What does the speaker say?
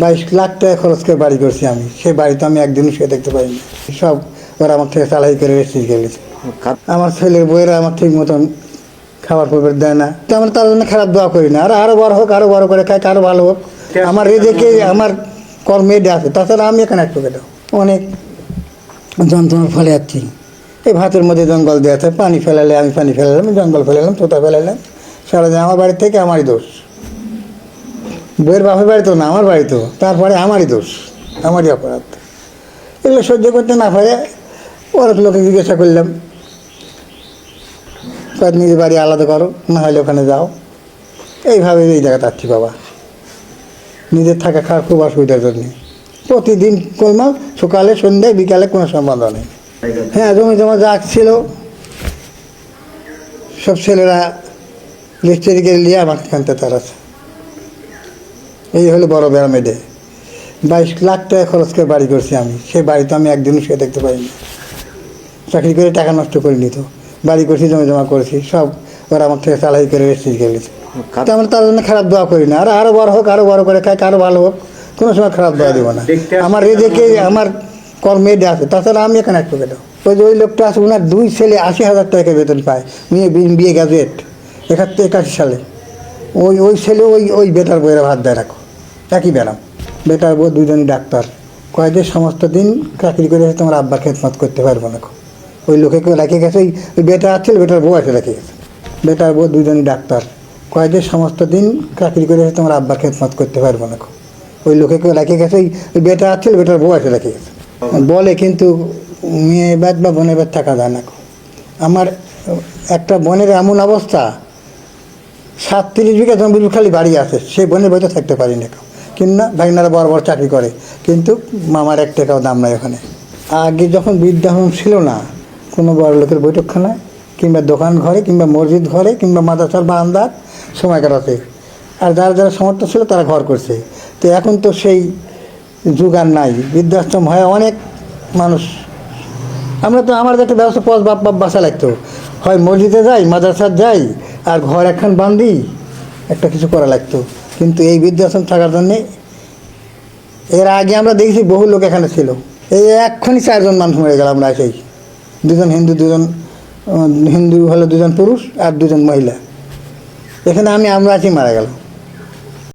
22 লাখ টাকা খরচ করে বাড়ি করছি আমি। সেই বাড়িতে আমি একদিনও শুয়ে দেখতে পাইনি। সব ওরা আমার থেকে চালাই করে রেস্ট গেছে। আমার ছেলের বইয়েরা আমার ঠিক মতন খাবার পরিবার দেয় না। তো আমরা তার জন্য খারাপ দোয়া করি না। আর আরও বড় হোক, আরও বড় করে খাই, আরও ভালো হোক। আমার রেজেকে আমার কর্মে আছে। তাছাড়া আমি এখানে একটু কেটে অনেক যন্ত্রণার ফলে যাচ্ছি। এই ভাতের মধ্যে জঙ্গল দেওয়া আছে, পানি ফেলালে আমি পানি ফেলালাম, জঙ্গল ফেলালাম, তোতা ফেলালাম, সারাদিন আমার বাড়ি থেকে আমারই দোষ। বইয়ের বাপের বাড়ি তো না, আমার বাড়ি তো, তারপরে আমারই দোষ, আমারই অপরাধ। এগুলো সহ্য করতে না পারে অনেক লোকে জিজ্ঞাসা করলাম, নিজের বাড়ি আলাদা করো, না হলে ওখানে যাও। এইভাবে এই জায়গাতে আসছি বাবা। নিজের থাকা খাওয়ার খুব অসুবিধার জন্য প্রতিদিন কলমাল সকালে সন্ধ্যায় বিকালে কোনো সম্বন্ধ নেই। হ্যাঁ, জমি জমা যা ছিল সব ছেলেরা লিস্টেরিকে নিয়ে আমার খানতে তার আছে। এই হলো বড় ব্যারামেডে 22 লাখ টাকা খরচ করে বাড়ি করছি আমি। সেই বাড়িতে আমি একদিনও শুয়ে দেখতে পাইনি। চাকরি করে টাকা নষ্ট করিনি তো, বাড়ি করছি, জমি জমা করেছি, সব ওরা আমার থেকে চালাই করে রেস্ট গেছে। তো আমরা তার জন্য খারাপ দোয়া করি না। আর আরও বড় হোক, আরও বড় করে খাই, আরও ভালো হোক, কোনো সময় খারাপ দোয়া দেবো না। আমার রেজেকে আমার কর্মে আছে। তাছাড়া আমি এখানে একটু কেটে ওই লোকটা আছে, ওনার 2 ছেলে 80,000 টাকা বেতন পায়, বিয়ে গ্রাজুয়েট 81 সালে। ওই ছেলে ওই বেটার বইয়েরা ভাত দেয় রাখো, একই ব্যারাম। বেটার বউ 2জনই ডাক্তার। কয়েকদিন সমস্ত দিন চাকরি করে তোমার আব্বার খেদমত করতে পারবো না। ওই লোকে কেউ রেখে গেছে, ওই বেটা আছে, বেটার বউ আছে রেখে গেছে। বেটার বউ 2জনই ডাক্তার। কয়েকদিন সমস্ত দিন চাকরি করে তোমার আব্বার খেদমত করতে পারবো না। ওই লোকে কেউ রেখে গেছে, ওই বেটা আছে, বেটার বউ আছে রেখে গেছে। বলে কিন্তু মেয়ে বাদ বা বোনের বাদ থাকা যায় না। আমার একটা বোনের এমন অবস্থা, 37 বিঘা জমি খালি বাড়ি আছে, সেই বোনের বাড়িতে থাকতে পারি না। কিংবা ভাইনারা বড় বড় চাকরি করে, কিন্তু মামার 1 টাকাও দাম নাই ওখানে। আগে যখন বৃদ্ধাশ্রম ছিল না, কোনো বড় লোকের বৈঠকখানায় কিংবা দোকান ঘরে কিংবা মসজিদ ঘরে কিংবা মাদ্রাসার বারান্দার সময় কাটাতে, আর যারা যারা সমর্থ ছিল তারা ঘর করছে। তো এখন তো সেই যুগ আর নাই। বৃদ্ধাশ্রম হয় অনেক মানুষ। আমরা তো আমার একটা ব্যবস্থা পথ বাসা লাগতো, হয় মসজিদে যাই, মাদ্রাসার যাই, আর ঘর একখান বান্ধি একটা কিছু করা লাগতো। কিন্তু এই বৃদ্ধাশ্রম থাকার জন্যে এর আগে আমরা দেখেছি বহু লোক এখানে ছিল। এই এক্ষুনি 4 জন মানুষ মরে গেল। আমরা সেই 2জন হিন্দু, 2জন হিন্দু হলো, 2জন পুরুষ আর 2জন মহিলা। এখানে আমরা আছি, মারা গেল।